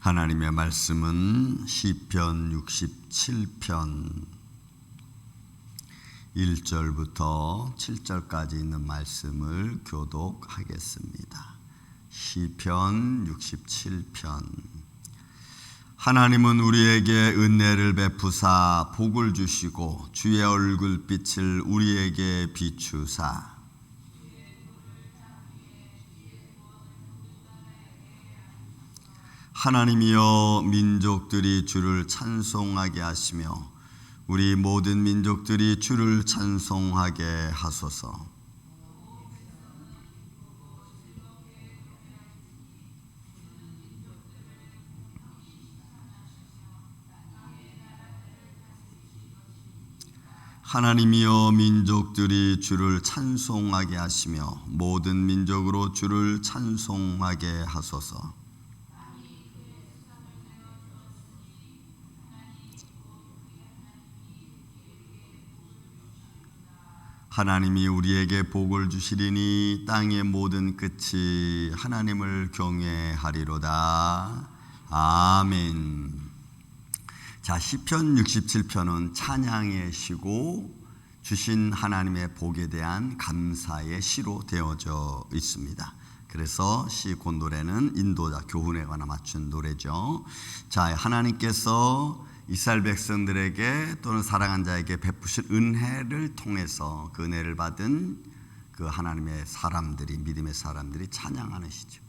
하나님의 말씀은 시편 67편 1절부터 7절까지 있는 말씀을 교독하겠습니다. 시편 67편. 하나님은 우리에게 은혜를 베푸사 복을 주시고 주의 얼굴빛을 우리에게 비추사 하나님이여 민족들이 주를 찬송하게 하시며 우리 모든 민족들이 주를 찬송하게 하소서. 하나님이여 민족들이 주를 찬송하게 하시며 모든 민족으로 주를 찬송하게 하소서. 하나님이 우리에게 복을 주시리니 땅의 모든 끝이 하나님을 경외하리로다. 아멘. 자, 시편 67편은 찬양의 시고 주신 하나님의 복에 대한 감사의 시로 되어져 있습니다. 그래서 시 곤노래는 인도자 교훈에 관한 맞춘 노래죠. 자, 하나님께서 이스라엘 백성들에게 또는 사랑한 자에게 베푸신 은혜를 통해서 그 은혜를 받은 그 하나님의 사람들이, 믿음의 사람들이 찬양하는 시죠.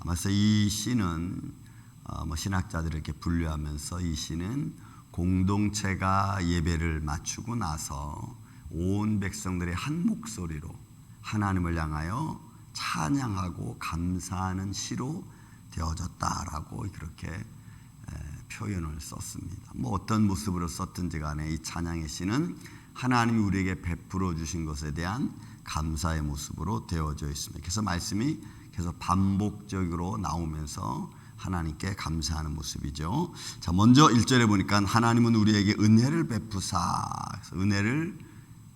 아마서 이 시는 신학자들을 이렇게 분류하면서 이 시는 공동체가 예배를 마치고 나서 온 백성들의 한 목소리로 하나님을 향하여 찬양하고 감사하는 시로 되어졌다라고 그렇게 표현을 썼습니다. 어떤 모습으로 썼든지 간에 이 찬양의 시는 하나님이 우리에게 베풀어 주신 것에 대한 감사의 모습으로 되어져 있습니다. 그래서 말씀이 계속 반복적으로 나오면서 하나님께 감사하는 모습이죠. 자, 먼저 1절에 보니까 하나님은 우리에게 은혜를 베푸사. 그래서 은혜를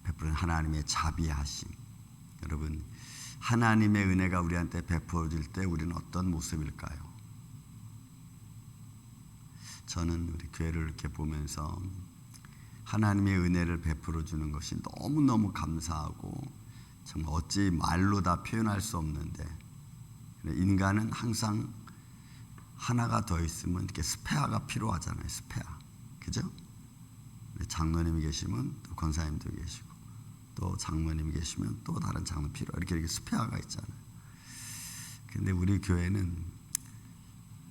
베푸는 하나님의 자비하심. 여러분, 하나님의 은혜가 우리한테 베풀어질 때 우리는 어떤 모습일까요? 저는 우리 교회를 이렇게 보면서 하나님의 은혜를 베풀어 주는 것이 너무너무 감사하고 정말 어찌 말로 다 표현할 수 없는데, 인간은 항상 하나가 더 있으면 이렇게 스페어가 필요하잖아요. 스페어. 그죠? 장로님이 계시면 또 권사님도 계시고 또 장모님이 계시면 또 다른 장로 필요, 이렇게 스페어가 있잖아요. 근데 우리 교회는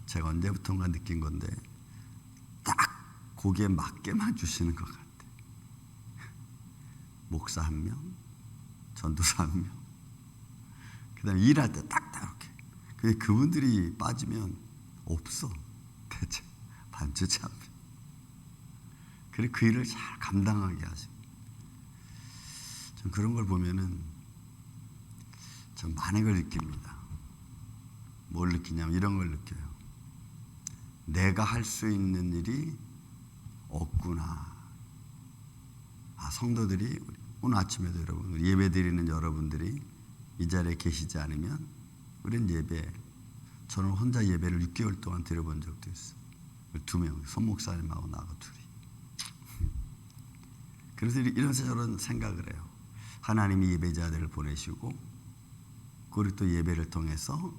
제가 언제부턴가 느낀 건데 딱 거기에 맞게만 주시는 것 같아요. 목사 한 명, 전도사 한 명, 그 다음에 일할 때 딱딱 이렇게. 근데 그분들이 빠지면 없어. 대체 반주치 않고. 그리고 그 일을 잘 감당하게 하시고. 전 그런 걸 보면은 전 많은 걸 느낍니다. 뭘 느끼냐면 이런 걸 느껴요. 내가 할 수 있는 일이 없구나. 성도들이 오늘 아침에도 여러분 예배 드리는 여러분들이 이 자리에 계시지 않으면 우리는 저는 혼자 예배를 6개월 동안 드려본 적도 있어요. 2명, 손목사님하고 나하고 둘이. 그래서 이런 저런 생각을 해요. 하나님이 예배자들을 보내시고 그리고 또 예배를 통해서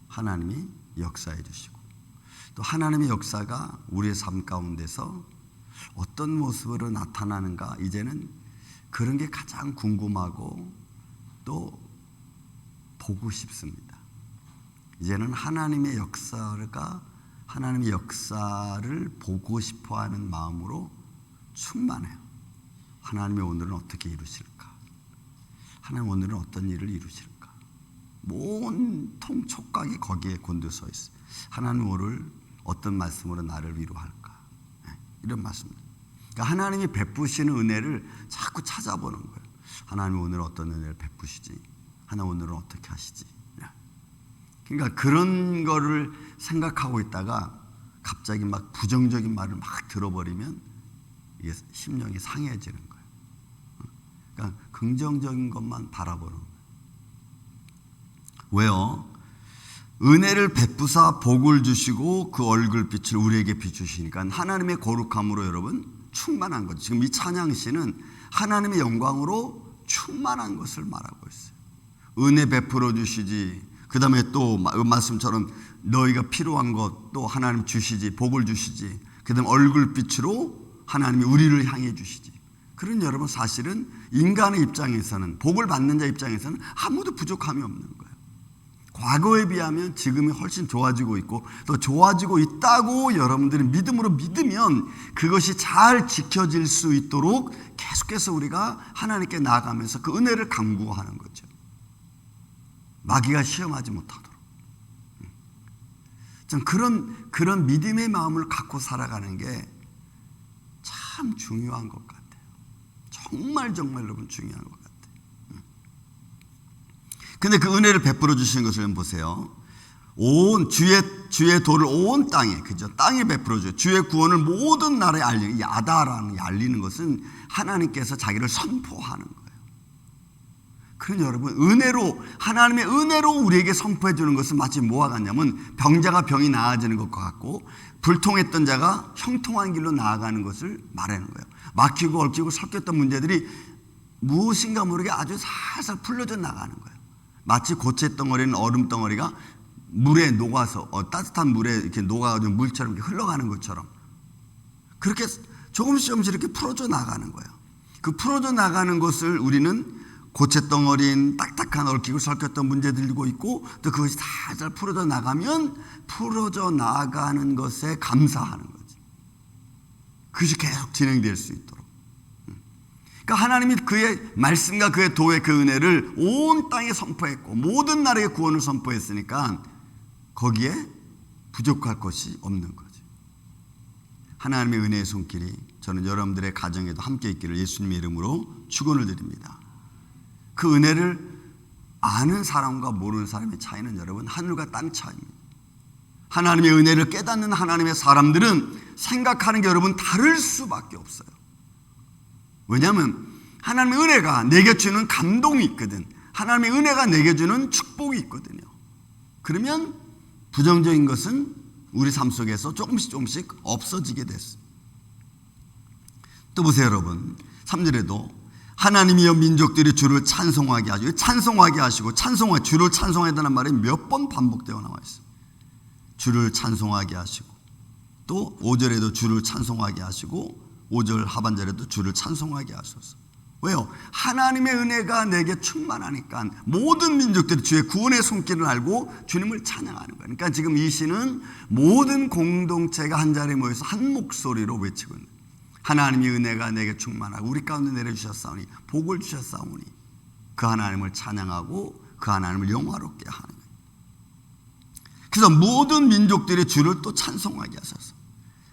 하나님이 역사해 주시고 또 하나님의 역사가 우리의 삶 가운데서 어떤 모습으로 나타나는가, 이제는 그런 게 가장 궁금하고 또 보고 싶습니다. 이제는 하나님의 역사를 보고 싶어하는 마음으로 충만해요. 하나님이 오늘은 어떻게 이루실까? 하나님 오늘은 어떤 일을 이루실까? 온통 촉각이 거기에 곤두서 있어요. 하나님 오늘 어떤 말씀으로 나를 위로할까? 이런 말씀입니다. 그러니까 하나님이 베푸시는 은혜를 자꾸 찾아보는 거예요. 하나님 오늘 어떤 은혜를 베푸시지? 하나님 오늘은 어떻게 하시지? 그러니까 그런 거를 생각하고 있다가 갑자기 막 부정적인 말을 막 들어버리면 이게 심령이 상해지는 거예요. 그러니까 긍정적인 것만 바라보는 거예요. 왜요? 은혜를 베푸사 복을 주시고 그 얼굴빛을 우리에게 비추시니까 하나님의 거룩함으로 여러분 충만한 거죠. 지금 이 찬양시는 하나님의 영광으로 충만한 것을 말하고 있어요. 은혜 베풀어 주시지, 그 다음에 또 말씀처럼 너희가 필요한 것 또 하나님 주시지, 복을 주시지, 그 다음에 얼굴빛으로 하나님이 우리를 향해 주시지. 그런 여러분 사실은 인간의 입장에서는, 복을 받는 자 입장에서는 아무도 부족함이 없는 거예요. 과거에 비하면 지금이 훨씬 좋아지고 있고 또 좋아지고 있다고 여러분들이 믿음으로 믿으면 그것이 잘 지켜질 수 있도록 계속해서 우리가 하나님께 나아가면서 그 은혜를 간구하는 거죠. 마귀가 시험하지 못하도록. 좀 그런 믿음의 마음을 갖고 살아가는 게 참 중요한 것 같아요. 정말 여러분 중요한 것 같아요. 근데 그 은혜를 베풀어 주시는 것을 보세요. 온 주의 도를 온 땅에, 그죠? 땅에 베풀어 줘요. 주의 구원을 모든 나라에 알리는, 야다라는 알리는 것은 하나님께서 자기를 선포하는 거예요. 그러니 여러분, 하나님의 은혜로 우리에게 선포해 주는 것은 마치 뭐와 같냐면 병자가 병이 나아지는 것과 같고 불통했던 자가 형통한 길로 나아가는 것을 말하는 거예요. 막히고 얽히고 섞였던 문제들이 무엇인가 모르게 아주 살살 풀려져 나가는 거예요. 마치 고체 덩어리는 얼음 덩어리가 물에 녹아서 따뜻한 물에 이렇게 녹아가지고 물처럼 이렇게 흘러가는 것처럼 그렇게 조금씩 이렇게 풀어져 나가는 거예요. 그 풀어져 나가는 것을 우리는 고체덩어리인 딱딱한 얽히고 섞였던 문제들 들고 있고 또 그것이 살살 풀어져 나가면 풀어져 나가는 것에 감사하는 거지. 그것이 계속 진행될 수 있도록. 그러니까 하나님이 그의 말씀과 그의 도의 그 은혜를 온 땅에 선포했고 모든 나라의 구원을 선포했으니까 거기에 부족할 것이 없는 거지. 하나님의 은혜의 손길이 저는 여러분들의 가정에도 함께 있기를 예수님의 이름으로 축원을 드립니다. 그 은혜를 아는 사람과 모르는 사람의 차이는 여러분 하늘과 땅 차이입니다. 하나님의 은혜를 깨닫는 하나님의 사람들은 생각하는 게 여러분 다를 수밖에 없어요. 왜냐하면 하나님의 은혜가 내게 주는 감동이 있거든. 하나님의 은혜가 내게 주는 축복이 있거든요. 그러면 부정적인 것은 우리 삶 속에서 조금씩 없어지게 됐어. 또 보세요 여러분. 3절에도 하나님이여 민족들이 주를 찬송하게 하시고, 찬송하게 하시고, 주를 찬송하다는 말이 몇 번 반복되어 나와 있어요. 주를 찬송하게 하시고, 또 5절에도 주를 찬송하게 하시고, 5절 하반절에도 주를 찬송하게 하소서. 왜요? 하나님의 은혜가 내게 충만하니까 모든 민족들이 주의 구원의 손길을 알고 주님을 찬양하는 거예요. 그러니까 지금 이 시는 모든 공동체가 한 자리에 모여서 한 목소리로 외치고 있는 거예요. 하나님의 은혜가 내게 충만하고 우리 가운데 내려주셨사오니 복을 주셨사오니 그 하나님을 찬양하고 그 하나님을 영화롭게 하는 거예요. 그래서 모든 민족들이 주를 또 찬송하게 하소서.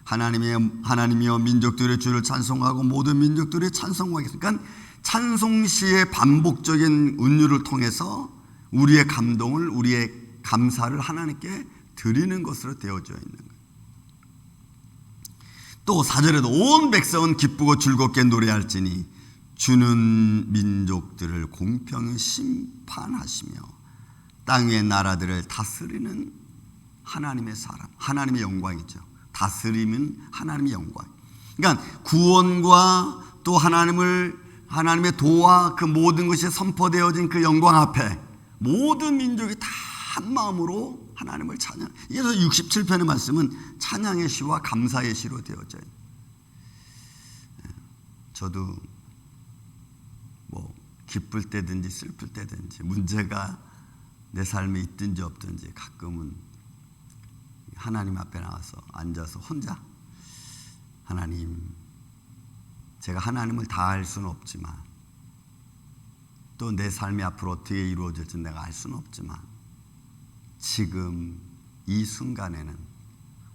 하나님이여 민족들의 주를 찬송하고 모든 민족들이 찬송하게 하소서. 그러니까 찬송시의 반복적인 운율을 통해서 우리의 감동을, 우리의 감사를 하나님께 드리는 것으로 되어져 있는 거예요. 또 4절에도 온 백성은 기쁘고 즐겁게 노래할지니 주는 민족들을 공평히 심판하시며 땅의 나라들을 다스리는 하나님의 사람, 하나님의 영광이죠. 다스림은 하나님의 영광. 그러니까 구원과 또 하나님의 도와 그 모든 것이 선포되어진 그 영광 앞에 모든 민족이 다 한 마음으로 하나님을 찬양. 그래서 67편의 말씀은 찬양의 시와 감사의 시로 되어져요. 저도 뭐 기쁠 때든지 슬플 때든지 문제가 내 삶에 있든지 없든지 가끔은 하나님 앞에 나와서 앉아서 혼자 하나님, 제가 하나님을 다 알 수는 없지만 또 내 삶이 앞으로 어떻게 이루어질지 내가 알 수는 없지만 지금 이 순간에는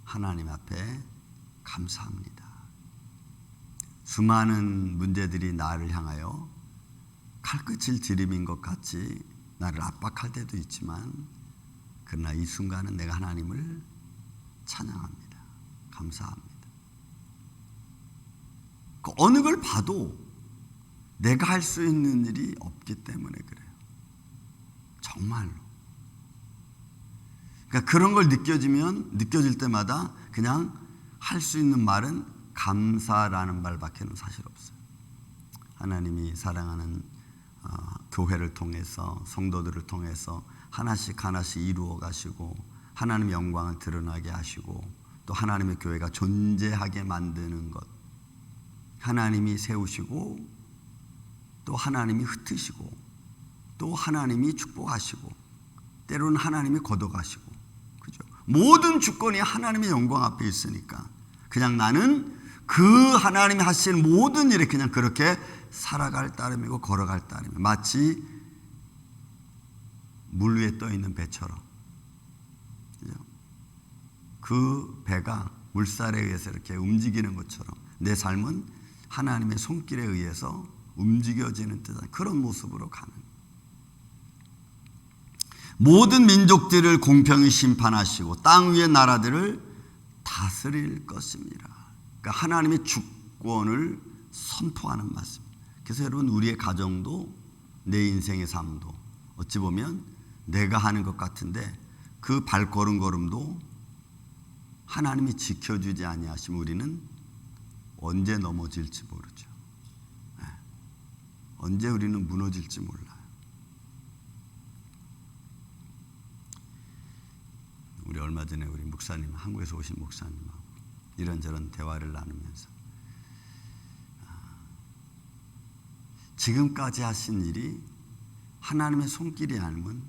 하나님 앞에 감사합니다. 수많은 문제들이 나를 향하여 칼끝을 들이민 것 같이 나를 압박할 때도 있지만 그러나 이 순간은 내가 하나님을 찬양합니다. 감사합니다. 그 어느 걸 봐도 내가 할 수 있는 일이 없기 때문에 그래요. 정말로. 그러니까 그런 걸 느껴질 때마다 그냥 할 수 있는 말은 감사라는 말밖에는 사실 없어요. 하나님이 사랑하는 교회를 통해서, 성도들을 통해서 하나씩 이루어 가시고 하나님의 영광을 드러나게 하시고 또 하나님의 교회가 존재하게 만드는 것, 하나님이 세우시고 또 하나님이 흩으시고 또 하나님이 축복하시고 때로는 하나님이 걷어가시고, 그죠? 모든 주권이 하나님의 영광 앞에 있으니까 그냥 나는 그 하나님이 하시는 모든 일에 그냥 그렇게 살아갈 따름이고 걸어갈 따름이고, 마치 물 위에 떠 있는 배처럼, 그죠? 그 배가 물살에 의해서 이렇게 움직이는 것처럼 내 삶은 하나님의 손길에 의해서 움직여지는 듯한 그런 모습으로 가는, 모든 민족들을 공평히 심판하시고 땅 위의 나라들을 다스릴 것입니다. 그러니까 하나님의 주권을 선포하는 말씀. 그래서 여러분, 우리의 가정도 내 인생의 삶도 어찌 보면 내가 하는 것 같은데 그 발걸음도 하나님이 지켜주지 아니하시면 우리는 언제 넘어질지 모르죠. 언제 우리는 무너질지 몰라요. 우리 얼마 전에 우리 목사님, 한국에서 오신 목사님하고 이런저런 대화를 나누면서 지금까지 하신 일이 하나님의 손길이 아니면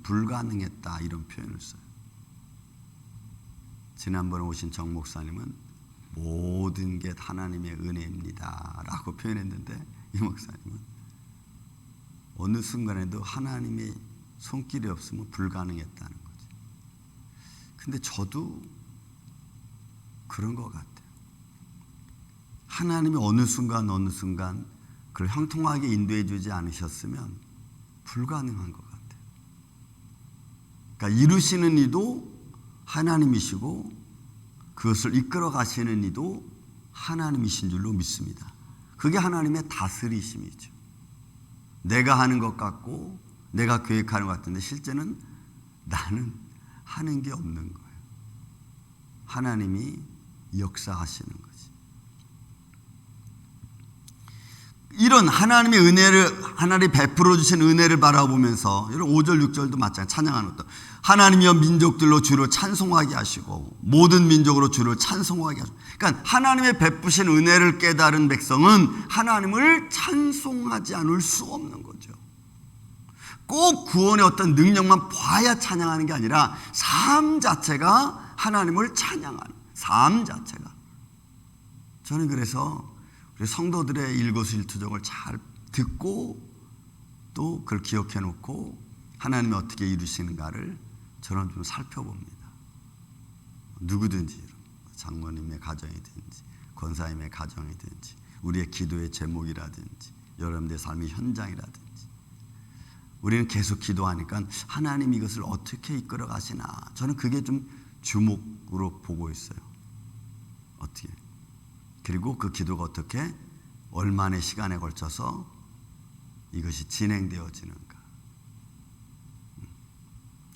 불가능했다, 이런 표현을 써요. 지난번에 오신 정 목사님은 모든 게 하나님의 은혜입니다 라고 표현했는데, 이 목사님은 어느 순간에도 하나님의 손길이 없으면 불가능했다는 거죠. 근데 저도 그런 것 같아요. 하나님이 어느 순간 그걸 형통하게 인도해 주지 않으셨으면 불가능한 것 같아요. 그러니까 이루시는 이도 하나님이시고 그것을 이끌어 가시는 이도 하나님이신 줄로 믿습니다. 그게 하나님의 다스리심이죠. 내가 하는 것 같고 내가 계획하는 것 같은데 실제는 나는 하는 게 없는 거예요. 하나님이 역사하시는 거지. 이런 하나님의 은혜를, 하나님이 베풀어 주신 은혜를 바라보면서, 여러분 5절 6절도 마찬가지, 찬양하는 것도 하나님이여 민족들로 주를 찬송하게 하시고 모든 민족으로 주를 찬송하게 하시고, 그러니까 하나님의 베푸신 은혜를 깨달은 백성은 하나님을 찬송하지 않을 수 없는 거죠. 꼭 구원의 어떤 능력만 봐야 찬양하는 게 아니라 삶 자체가 하나님을 찬양하는 삶 자체가. 저는 그래서 우리 성도들의 일거수일투족을 잘 듣고 또 그걸 기억해 놓고 하나님이 어떻게 이루시는가를 저는 좀 살펴봅니다. 누구든지, 장모님의 가정이든지 권사님의 가정이든지 우리의 기도의 제목이라든지 여러분들의 삶의 현장이라든지 우리는 계속 기도하니까 하나님 이것을 어떻게 이끌어 가시나, 저는 그게 좀 주목으로 보고 있어요. 어떻게, 그리고 그 기도가 어떻게 얼마나 시간에 걸쳐서 이것이 진행되어지는가.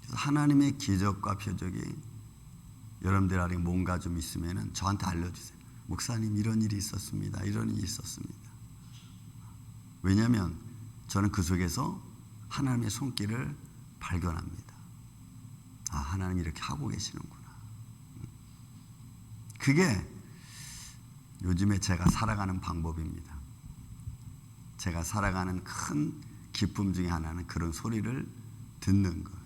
그래서 하나님의 기적과 표적이 여러분들 안에 뭔가 좀 있으면 저한테 알려주세요. 목사님 이런 일이 있었습니다. 이런 일이 있었습니다. 왜냐하면 저는 그 속에서 하나님의 손길을 발견합니다. 아, 하나님이 이렇게 하고 계시는구나. 그게 요즘에 제가 살아가는 방법입니다. 제가 살아가는 큰 기쁨 중에 하나는 그런 소리를 듣는 거예요.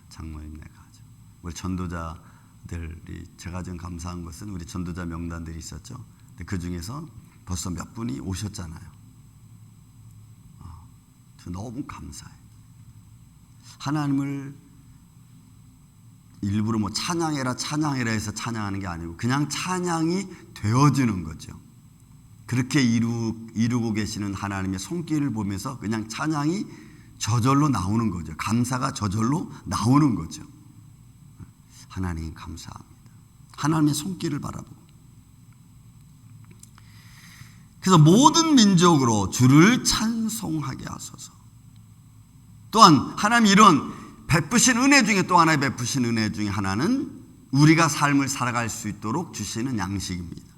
장모님네 가족, 우리 전도자들이, 제가 좀 감사한 것은 우리 전도자 명단들이 있었죠. 근데 그 중에서 벌써 몇 분이 오셨잖아요. 저 너무 감사해요. 하나님을 일부러 뭐 찬양해라 해서 찬양하는 게 아니고 그냥 찬양이 되어지는 거죠. 그렇게 이루고 계시는 하나님의 손길을 보면서 그냥 찬양이 저절로 나오는 거죠. 감사가 저절로 나오는 거죠. 하나님 감사합니다. 하나님의 손길을 바라보고. 그래서 모든 민족으로 주를 찬송하게 하소서. 또한 하나님 이런 베푸신 은혜 중에 또 하나의 베푸신 은혜 중에 하나는 우리가 삶을 살아갈 수 있도록 주시는 양식입니다.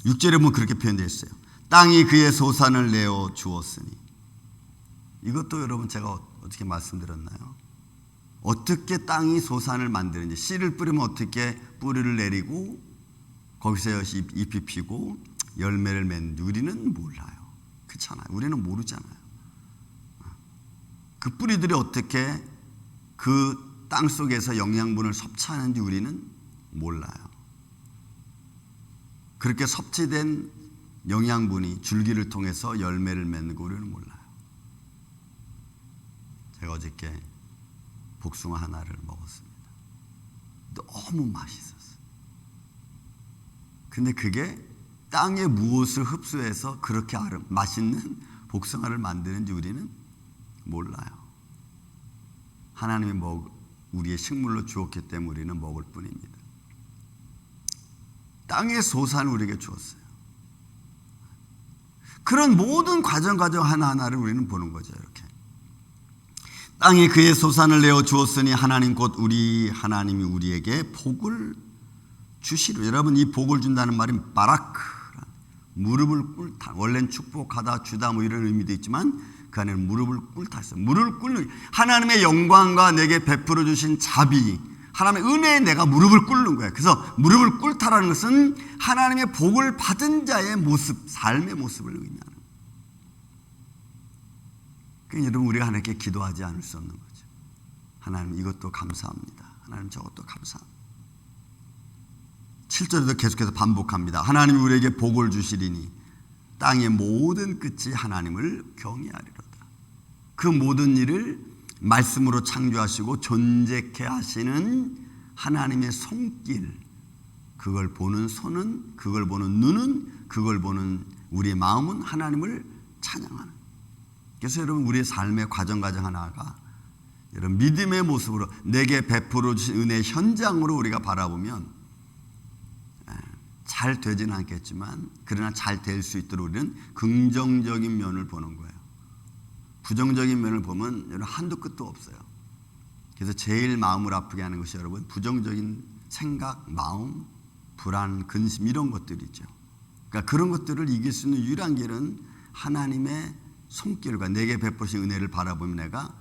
6절에 보면 그렇게 표현되어 있어요. 땅이 그의 소산을 내어 주었으니. 이것도 여러분 제가 어떻게 말씀드렸나요? 어떻게 땅이 소산을 만드는지, 씨를 뿌리면 어떻게 뿌리를 내리고 거기서 잎이 피고 열매를 맺는지 우리는 몰라요. 그렇잖아요. 우리는 모르잖아요. 그 뿌리들이 어떻게 그 땅 속에서 영양분을 섭취하는지 우리는 몰라요. 그렇게 섭취된 영양분이 줄기를 통해서 열매를 맺는 거 우리는 몰라요. 제가 어저께 복숭아 하나를 먹었습니다. 너무 맛있었어요. 근데 그게 땅의 무엇을 흡수해서 그렇게 맛있는 복숭아를 만드는지 우리는 몰라요. 하나님이 우리의 식물로 주었기 때문에 우리는 먹을 뿐입니다. 땅의 소산을 우리에게 주었어요. 그런 모든 과정 하나하나를 우리는 보는 거죠. 이렇게 땅이 그의 소산을 내어 주었으니 하나님 곧 우리 하나님이 우리에게 복을 주시로. 여러분, 이 복을 준다는 말이 바라크, 무릎을 꿇다. 원래는 축복하다, 주다 뭐 이런 의미도 있지만 그 안에는 무릎을 꿇다 했어요. 무릎을 꿇는, 하나님의 영광과 내게 베풀어 주신 자비, 하나님의 은혜에 내가 무릎을 꿇는 거예요. 그래서 무릎을 꿇다라는 것은 하나님의 복을 받은 자의 모습, 삶의 모습을 의미하는 거예요. 그러니까 여러분, 우리가 하나님께 기도하지 않을 수 없는 거죠. 하나님 이것도 감사합니다. 하나님 저것도 감사합니다. 7절에도 계속해서 반복합니다. 하나님이 우리에게 복을 주시리니 땅의 모든 끝이 하나님을 경외하리로다. 그 모든 일을 말씀으로 창조하시고 존재케 하시는 하나님의 손길, 그걸 보는 손은, 그걸 보는 눈은, 그걸 보는 우리의 마음은 하나님을 찬양하는. 그래서 여러분, 우리의 삶의 과정 하나가 여러분 믿음의 모습으로 내게 베풀어 주신 은혜의 현장으로 우리가 바라보면 잘 되지는 않겠지만 그러나 잘 될 수 있도록 우리는 긍정적인 면을 보는 거예요. 부정적인 면을 보면 여러분 한도 끝도 없어요. 그래서 제일 마음을 아프게 하는 것이 여러분 부정적인 생각, 마음, 불안, 근심 이런 것들이죠. 그러니까 그런 것들을 이길 수 있는 유일한 길은 하나님의 손길과 내게 베푸신 은혜를 바라보면 내가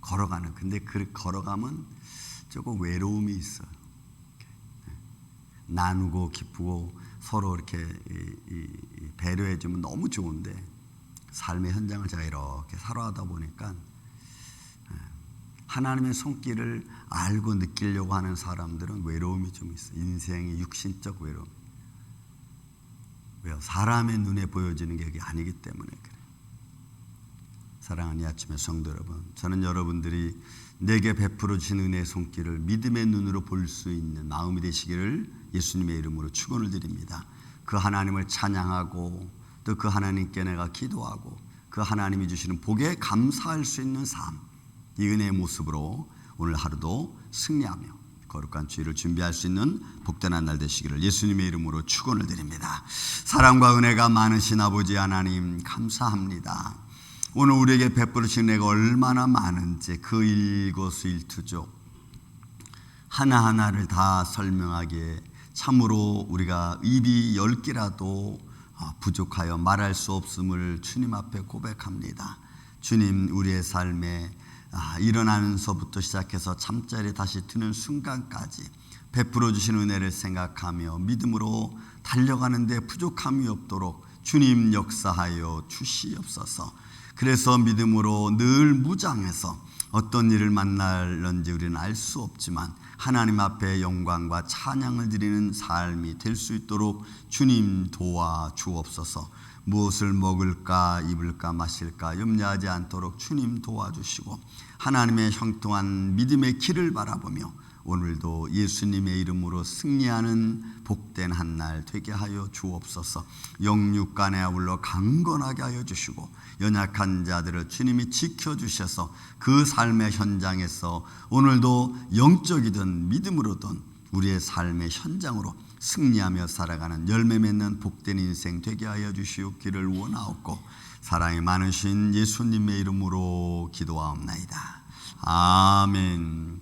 걸어가는. 근데 그 걸어가면 조금 외로움이 있어요. 나누고 기쁘고 서로 이렇게 배려해 주면 너무 좋은데 삶의 현장을 제가 이렇게 살아가다 보니까 하나님의 손길을 알고 느끼려고 하는 사람들은 외로움이 좀 있어요. 인생의 육신적 외로움. 왜요? 사람의 눈에 보여지는 게 그게 아니기 때문에 그래요. 사랑하는 이 아침의 성도 여러분, 저는 여러분들이 내게 베풀어 주신 은혜의 손길을 믿음의 눈으로 볼 수 있는 마음이 되시기를 예수님의 이름으로 축원을 드립니다. 그 하나님을 찬양하고 또 그 하나님께 내가 기도하고 그 하나님이 주시는 복에 감사할 수 있는 삶, 이 은혜의 모습으로 오늘 하루도 승리하며 거룩한 주일을 준비할 수 있는 복된 한 날 되시기를 예수님의 이름으로 축원을 드립니다. 사랑과 은혜가 많으신 아버지 하나님 감사합니다. 오늘 우리에게 베풀으신 은혜가 얼마나 많은지 그 일거수일투족 하나하나를 다 설명하기에 참으로 우리가 입이 10개라도 부족하여 말할 수 없음을 주님 앞에 고백합니다. 주님, 우리의 삶에 일어나면서부터 시작해서 잠자리에 다시 드는 순간까지 베풀어 주신 은혜를 생각하며 믿음으로 달려가는 데 부족함이 없도록 주님 역사하여 주시옵소서. 그래서 믿음으로 늘 무장해서 어떤 일을 만날는지 우리는 알 수 없지만 하나님 앞에 영광과 찬양을 드리는 삶이 될 수 있도록 주님 도와주옵소서. 무엇을 먹을까 입을까 마실까 염려하지 않도록 주님 도와주시고 하나님의 형통한 믿음의 길을 바라보며 오늘도 예수님의 이름으로 승리하는 복된 한 날 되게 하여 주옵소서. 영육간에 아울러 강건하게 하여 주시고 연약한 자들을 주님이 지켜주셔서 그 삶의 현장에서 오늘도 영적이든 믿음으로든 우리의 삶의 현장으로 승리하며 살아가는 열매 맺는 복된 인생 되게 하여 주시옵기를 원하옵고 사랑이 많으신 예수님의 이름으로 기도하옵나이다. 아멘.